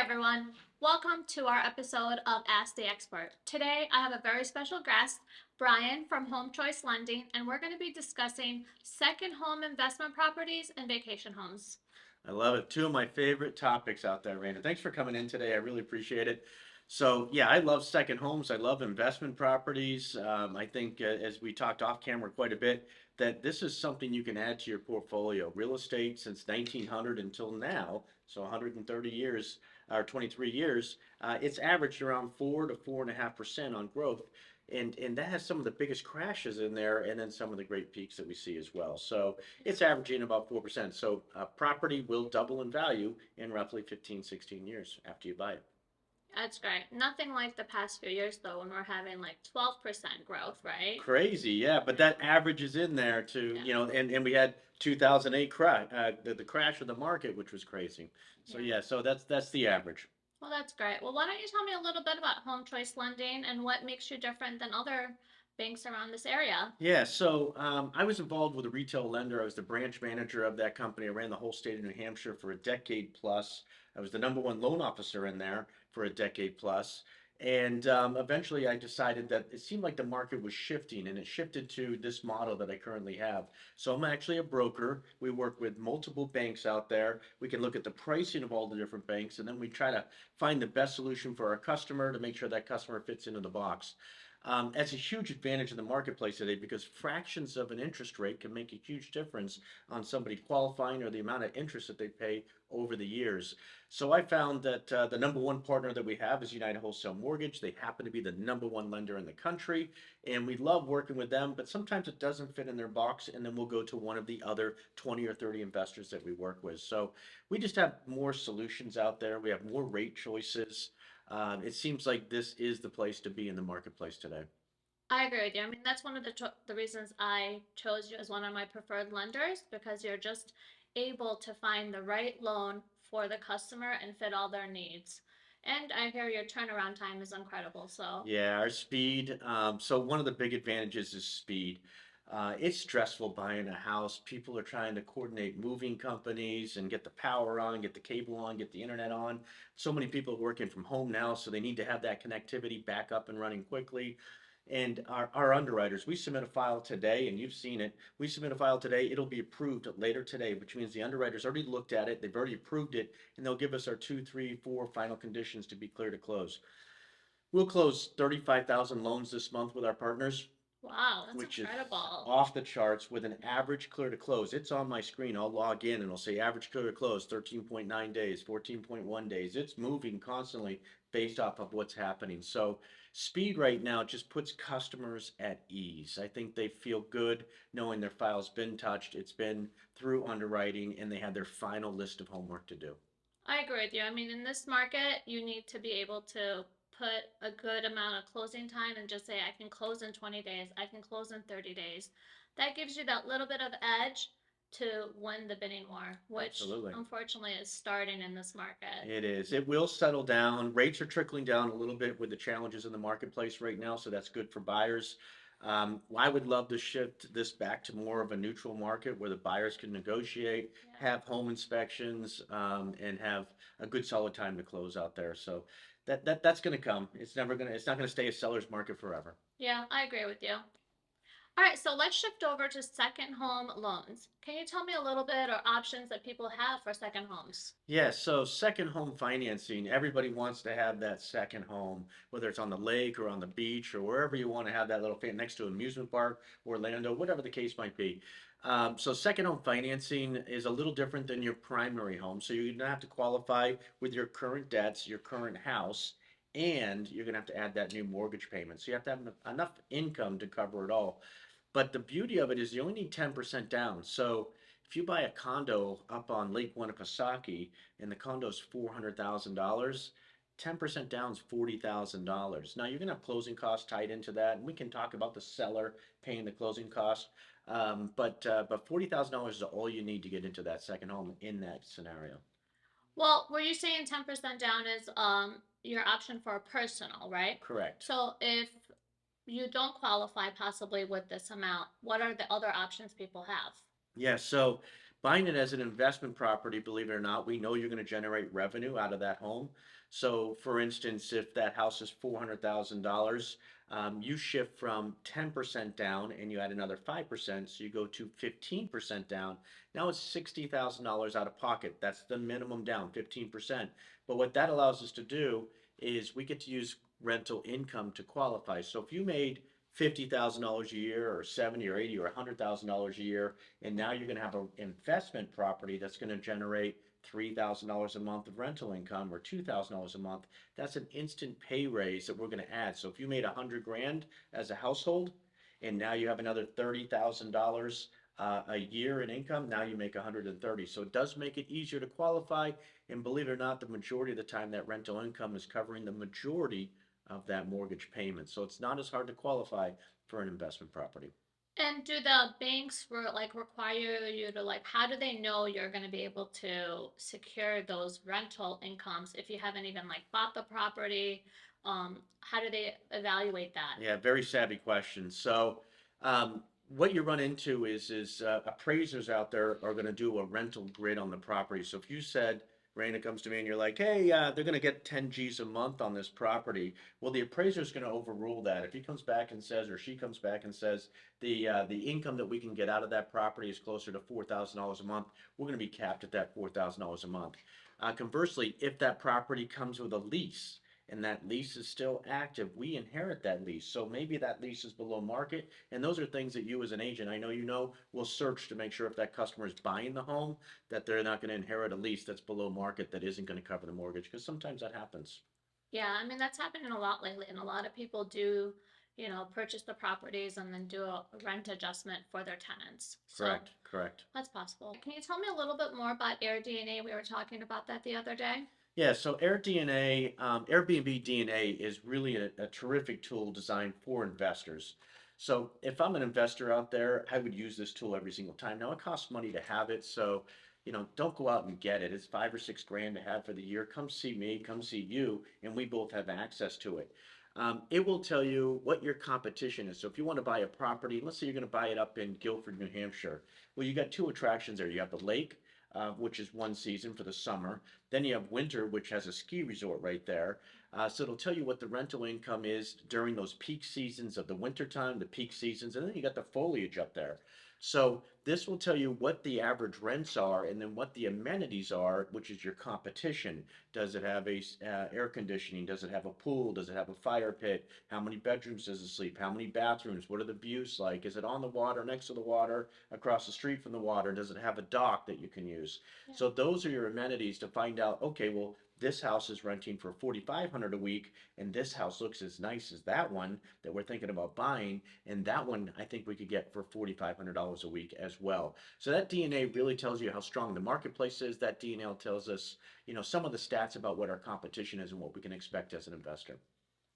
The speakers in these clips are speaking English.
everyone. Welcome to our episode of Ask the Expert. Today I have a very special guest, Brian from Home Choice Lending, and we're going to be discussing second home investment properties and vacation homes. I love it. Two of my favorite topics out there, Raina. Thanks for coming in today. I really appreciate it. So, yeah, I love second homes. I love investment properties. I think, as we talked off camera quite a bit, that this is something you can add to your portfolio. Real estate since 1900 until now, so 130 years or 23 years, it's averaged around 4 to 4.5% on growth. And that has some of the biggest crashes in there, and then some of the great peaks that we see as well. So it's averaging about 4%. So property will double in value in roughly 15, 16 years after you buy it. That's great. Nothing like the past few years, though, when we're having like 12% growth, right? Crazy, yeah, but that average is in there to, Yeah. and we had 2008 crash, the crash of the market, which was crazy. So Yeah. yeah, so that's the average. Well, that's great. Well, why don't you tell me a little bit about Home Choice Lending and what makes you different than other banks around this area? Yeah, so I was involved with a retail lender. I was the branch manager of that company. I ran the whole state of New Hampshire for a decade plus. I was the number one loan officer in there for a decade plus. And eventually I decided that it seemed like the market was shifting, and it shifted to this model that I currently have. So I'm actually a broker. We work with multiple banks out there. We can look at the pricing of all the different banks, and then we try to find the best solution for our customer to make sure that customer fits into the box. That's a huge advantage in the marketplace today because fractions of an interest rate can make a huge difference on somebody qualifying or the amount of interest that they pay over the years. So I found that the number one partner that we have is United Wholesale Mortgage. They happen to be the number one lender in the country, and we love working with them, but sometimes it doesn't fit in their box, and then we'll go to one of the other 20 or 30 investors that we work with. So we just have more solutions out there. We have more rate choices. It seems like this is the place to be in the marketplace today. I agree with you. I mean, that's one of the reasons I chose you as one of my preferred lenders because you're just able to find the right loan for the customer and fit all their needs. And I hear your turnaround time is incredible. So, Yeah, our speed. So one of the big advantages is speed. It's stressful buying a house. People are trying to coordinate moving companies and get the power on, get the cable on, get the internet on. So many people are working from home now, so they need to have that connectivity back up and running quickly. And our underwriters, we submit a file today, and you've seen it. We submit a file today, it'll be approved later today, which means the underwriters already looked at it, they've already approved it, and they'll give us our two, three, four final conditions to be clear to close. We'll close 35,000 loans this month with our partners, wow, that's which is incredible. off the charts with an average clear to close. It's on my screen. I'll log in and it'll say average clear to close 13.9 days, 14.1 days. It's moving constantly based off of what's happening. So, speed right now just puts customers at ease. I think they feel good knowing their file's been touched, it's been through underwriting, and they have their final list of homework to do. I agree with you. I mean, in this market, you need to be able to put a good amount of closing time and just say, I can close in 20 days, I can close in 30 days. That gives you that little bit of edge to win the bidding war, which Absolutely. unfortunately is starting in this market. It is. It will settle down. Rates are trickling down a little bit with the challenges in the marketplace right now, so that's good for buyers. I would love to shift this back to more of a neutral market where the buyers can negotiate, Yeah. have home inspections, and have a good solid time to close out there. So that's going to come. It's not going to stay a seller's market forever. Yeah, I agree with you. All right, so let's shift over to second home loans. Can you tell me a little bit or options that people have for second homes? Yeah, so second home financing, everybody wants to have that second home, whether it's on the lake or on the beach or wherever you want to have that little next to an amusement park, Orlando, whatever the case might be. So second home financing is a little different than your primary home. So you're gonna have to qualify with your current debts, your current house, and you're gonna have to add that new mortgage payment. So you have to have enough income to cover it all. But the beauty of it is you only need 10% down. So if you buy a condo up on Lake Winnipesaukee and the condo's $400,000, 10% down is $40,000. Now you're gonna have closing costs tied into that, and we can talk about the seller paying the closing cost. But $40,000 is all you need to get into that second home in that scenario. Well, were you saying 10% down is your option for a personal, right? Correct. So if you don't qualify possibly with this amount, what are the other options people have? Yeah, so Buying it as an investment property, believe it or not, we know you're going to generate revenue out of that home. So, for instance, if that house is $400,000, you shift from 10% down and you add another 5%, so you go to 15% down. Now it's $60,000 out of pocket. That's the minimum down, 15%. But what that allows us to do is we get to use rental income to qualify. So if you made $50,000 a year or 70 or 80 or $100,000 a year, and now you're going to have an investment property that's going to generate $3,000 a month of rental income or $2,000 a month. That's an instant pay raise that we're going to add. So if you made 100 grand as a household, and now you have another $30,000 a year in income, now you make 130. So it does make it easier to qualify. And believe it or not, the majority of the time that rental income is covering the majority of that mortgage payment. So it's not as hard to qualify for an investment property. And do the banks require you to like how do they know you're going to be able to secure those rental incomes if you haven't even like bought the property? How do they evaluate that? Yeah, very savvy question. So, what you run into is appraisers out there are going to do a rental grid on the property. So if you said, Raina comes to me and you're like, hey, they're going to get 10 G's a month on this property. Well, the appraiser is going to overrule that. If he comes back and says, or she comes back and says, the income that we can get out of that property is closer to $4,000 a month, we're going to be capped at that $4,000 a month. Conversely, if that property comes with a lease, and that lease is still active, we inherit that lease. So maybe that lease is below market. And those are things that you as an agent, I know you know, will search to make sure if that customer is buying the home, that they're not going to inherit a lease that's below market that isn't going to cover the mortgage, because sometimes that happens. Yeah, I mean that's happening a lot lately, and a lot of people do, purchase the properties and then do a rent adjustment for their tenants. So Correct, correct. that's possible. Can you tell me a little bit more about Air DNA? We were talking about that the other day. Yeah, so Airbnb DNA is really a terrific tool designed for investors. So if I'm an investor out there, I would use this tool every single time. Now it costs money to have it, so don't go out and get it. It's 5 or 6 grand to have for the year. Come see me, come see you, and we both have access to it. It will tell you what your competition is. So if you want to buy a property, let's say you're going to buy it up in Guilford, New Hampshire. Well, you got two attractions there. You have the lake, which is one season for the summer. Then you have winter, which has a ski resort right there. So it'll tell you what the rental income is during those peak seasons of the winter time, the peak seasons, and then you got the foliage up there. So this will tell you what the average rents are and then what the amenities are, which is your competition. Does it have air conditioning? Does it have a pool? Does it have a fire pit? How many bedrooms does it sleep? How many bathrooms? What are the views like? Is it on the water, next to the water, across the street from the water? Does it have a dock that you can use? Yeah. So those are your amenities to find out, okay, well, this house is renting for 4,500 a week, and this house looks as nice as that one that we're thinking about buying, and that one I think we could get for $4,500 a week as well. So that DNA really tells you how strong the marketplace is. That DNA tells us, some of the stats about what our competition is and what we can expect as an investor.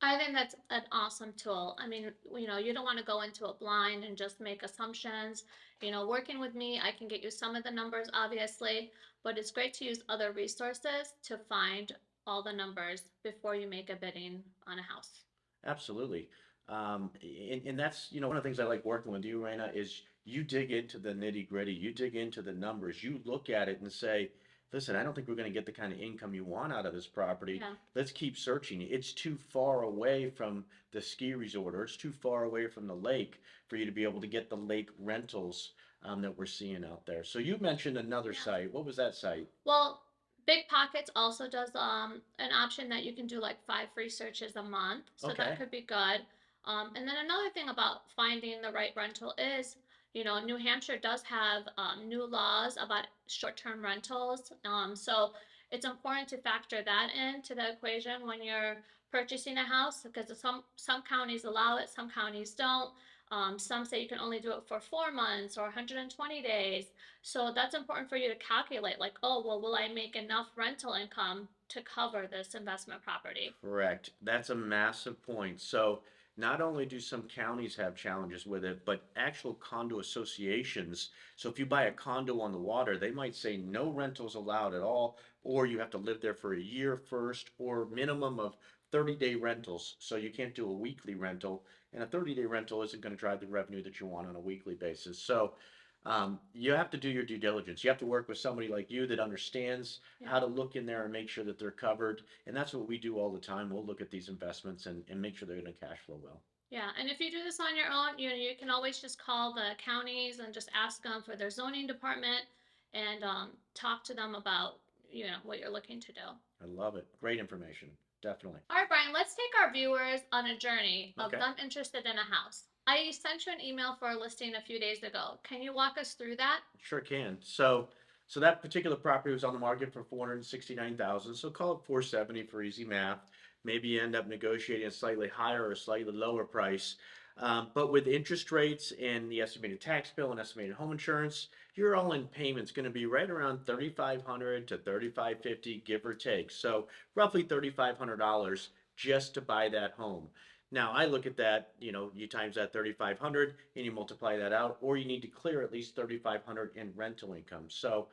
I think that's an awesome tool. I mean, you don't want to go into it blind and just make assumptions. Working with me, I can get you some of the numbers, obviously, but it's great to use other resources to find all the numbers before you make a bidding on a house. Absolutely. And that's, one of the things I like working with you, Raina, is you dig into the nitty gritty, you dig into the numbers, you look at it and say, listen, I don't think we're going to get the kind of income you want out of this property. Yeah. Let's keep searching. It's too far away from the ski resort, or it's too far away from the lake for you to be able to get the lake rentals that we're seeing out there. So you mentioned another Yeah. site. What was that site? Well, Big Pockets also does an option that you can do like 5 free searches a month, so that Okay. could be good. And then another thing about finding the right rental is, New Hampshire does have new laws about short-term rentals. So it's important to factor that into the equation when you're purchasing a house because some counties allow it, some counties don't. Some say you can only do it for 4 months or 120 days. So that's important for you to calculate, like, oh, well, will I make enough rental income to cover this investment property? Correct. That's a massive point. So not only do some counties have challenges with it, but actual condo associations. So if you buy a condo on the water, they might say no rentals allowed at all, or you have to live there for a year first, or minimum of 30-day rentals. So you can't do a weekly rental, and a 30-day rental isn't going to drive the revenue that you want on a weekly basis. So You have to do your due diligence. You have to work with somebody like you that understands Yeah. how to look in there and make sure that they're covered. And that's what we do all the time. We'll look at these investments and make sure they're going to cash flow well. Yeah, and if you do this on your own, you can always just call the counties and just ask them for their zoning department and talk to them about what you're looking to do. I love it. Great information. Definitely. All right, Brian, let's take our viewers on a journey of Okay. them interested in a house. I sent you an email for a listing a few days ago. Can you walk us through that? Sure can. So that particular property was on the market for 469,000. So call it 470 for easy math. Maybe you end up negotiating a slightly higher or slightly lower price. But with interest rates and the estimated tax bill and estimated home insurance, your all-in payment's going to be right around 3,500 to 3,550, give or take. So roughly $3,500 just to buy that home. Now, I look at that, you times that 3,500 and you multiply that out, or you need to clear at least 3,500 in rental income. So,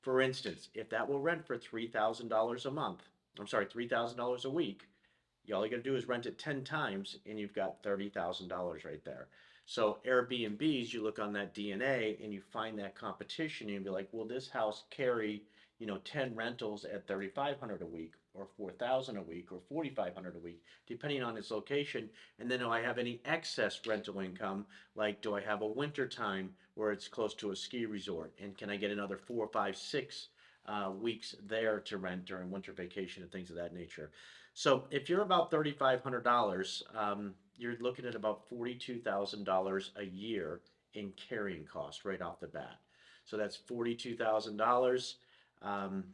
for instance, if that will rent for $3,000 a month, I'm sorry, $3,000 a week, all you got to do is rent it 10 times and you've got $30,000 right there. So Airbnbs, you look on that DNA and you find that competition and you be like, will this house carry, 10 rentals at 3,500 a week or 4,000 a week or 4,500 a week, depending on its location. And then do I have any excess rental income? Like, do I have a winter time where it's close to a ski resort? And can I get another 4, 5, 6 weeks there to rent during winter vacation and things of that nature? So if you're about $3,500, you're looking at about $42,000 a year in carrying costs right off the bat. So that's $42,000.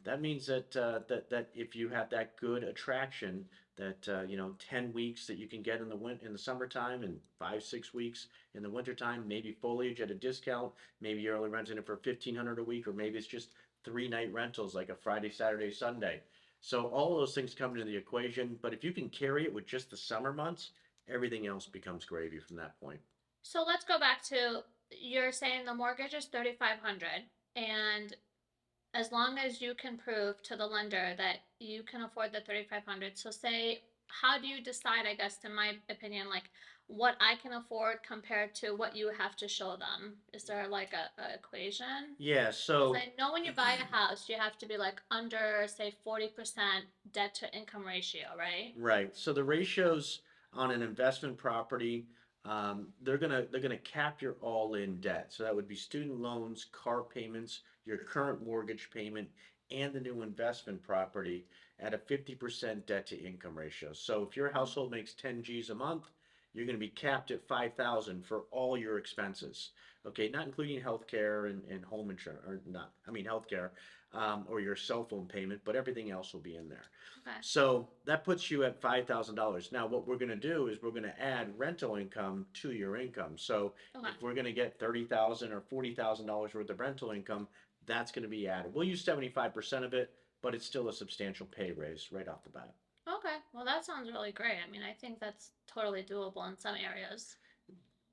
That means that if you have that good attraction, that 10 weeks that you can get in the summertime and 5, 6 weeks in the wintertime, maybe foliage at a discount, maybe you're only renting it for 1,500 a week, or maybe it's just 3 night rentals like a Friday, Saturday, Sunday. So all of those things come into the equation, but if you can carry it with just the summer months, everything else becomes gravy from that point. So let's go back to you're saying the mortgage is 3,500 and as long as you can prove to the lender that you can afford the 3,500. So say, how do you decide, I guess, in my opinion, like what I can afford compared to what you have to show them? Is there like a equation? Yeah, Because so I know when you buy a house, you have to be like under, say, 40% debt to income ratio, right? right. So the ratios on an investment property, they're gonna cap your all-in debt. So that would be student loans, car payments, your current mortgage payment, and the new investment property at a 50% debt to income ratio. So if your household makes 10 G's a month, you're gonna be capped at 5,000 for all your expenses. Okay, not including healthcare and home insurance, or not, I mean healthcare, or your cell phone payment, but everything else will be in there. Okay. So that puts you at $5,000. Now, what we're going to do is we're going to add rental income to your income. So Okay. if we're going to get $30,000 or $40,000 worth of rental income, that's going to be added. We'll use 75% of it, but it's still a substantial pay raise right off the bat. Okay. Well, that sounds really great. I mean, I think that's totally doable in some areas.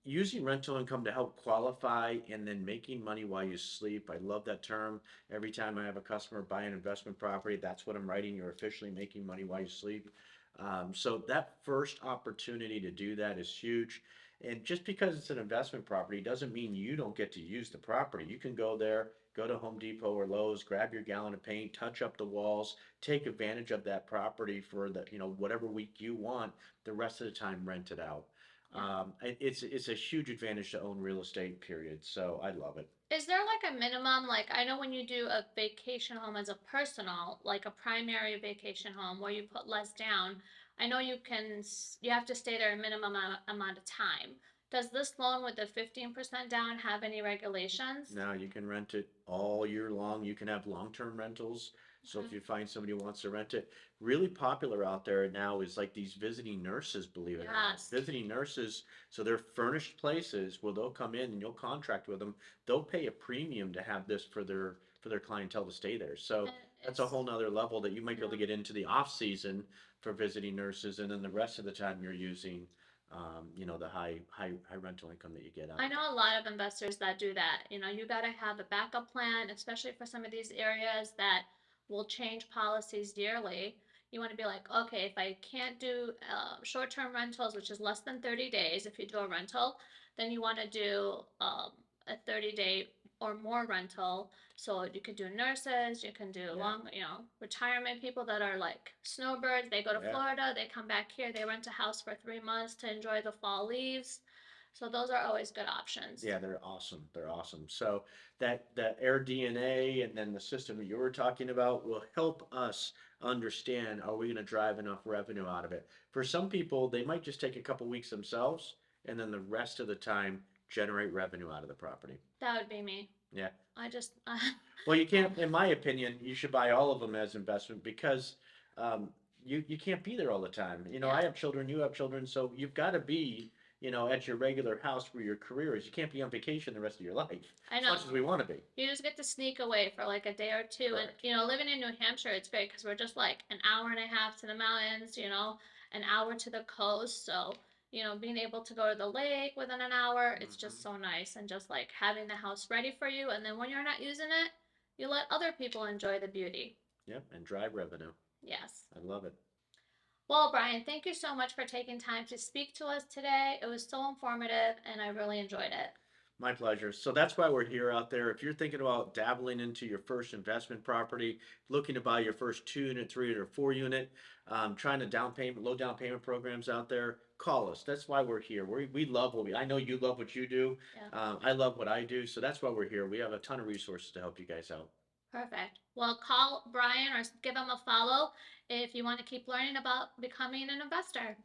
Using rental income to help qualify and then making money while you sleep. I love that term. Every time I have a customer buy an investment property, that's what I'm writing. You're officially making money while you sleep. So that first opportunity to do that is huge. And just because it's an investment property doesn't mean you don't get to use the property. You can go there, go to Home Depot or Lowe's, grab your gallon of paint, touch up the walls, take advantage of that property for whatever week you want. The rest of the time, rent it out. Yeah. It's a huge advantage to own real estate, period. So I love it. Is there like a minimum? Like, I know when you do a vacation home as a personal, like a primary vacation home where you put less down, I know you have to stay there a minimum amount of time. Does this loan with the 15% down have any regulations? Now you can rent it all year long. You can have long-term rentals. So if Mhm. you find somebody who wants to rent it, really popular out there now is like these visiting nurses, believe it or not. Yes. Visiting nurses, so they're furnished places where they'll come in and you'll contract with them. They'll pay a premium to have this for their clientele to stay there. So And that's a it's whole nother level that you might be able yeah. to get into the off season for visiting nurses, and then the rest of the time you're using, the high rental income that you get out I of it. know a lot of investors that do that. You got to have a backup plan, especially for some of these areas that will change policies yearly. You want to be like, okay, if I can't do short-term rentals, which is less than 30 days, if you do a rental, then you want to do a 30-day or more rental. So you could do nurses, you can do Yeah. long, retirement people that are like snowbirds. They go to Yeah. Florida, they come back here, they rent a house for 3 months to enjoy the fall leaves. So those are always good options. Yeah, they're awesome. They're awesome. So that Air DNA and then the system that you were talking about will help us understand, are we going to drive enough revenue out of it? For some people, they might just take a couple weeks themselves and then the rest of the time generate revenue out of the property. That would be me. Yeah. I just, Well, you can't, in my opinion, you should buy all of them as investment because um, you can't be there all the time. You know, I yeah, have children, you have children, so you've got to be, at your regular house where your career is. You can't be on vacation the rest of your life, I as know. much as we want to be. You just get to sneak away for like a day or two. And, Correct. living in New Hampshire, it's great because we're just like an hour and a half to the mountains, an hour to the coast. So, being able to go to the lake within an hour, it's just Hmm. so nice. And just like having the house ready for you. And then when you're not using it, you let other people enjoy the beauty. Yep, and drive revenue. Yes. I love it. Well, Brian, thank you so much for taking time to speak to us today. It was so informative and I really enjoyed it. My pleasure. So that's why we're here out there. If you're thinking about dabbling into your first investment property, looking to buy your first 2 unit, 3 unit, or 4 unit, trying to low down payment programs out there, call us. That's why we're here. We love I know you love what you do. Yeah. I love what I do. So that's why we're here. We have a ton of resources to help you guys out. Perfect. Well, call Brian or give him a follow if you want to keep learning about becoming an investor.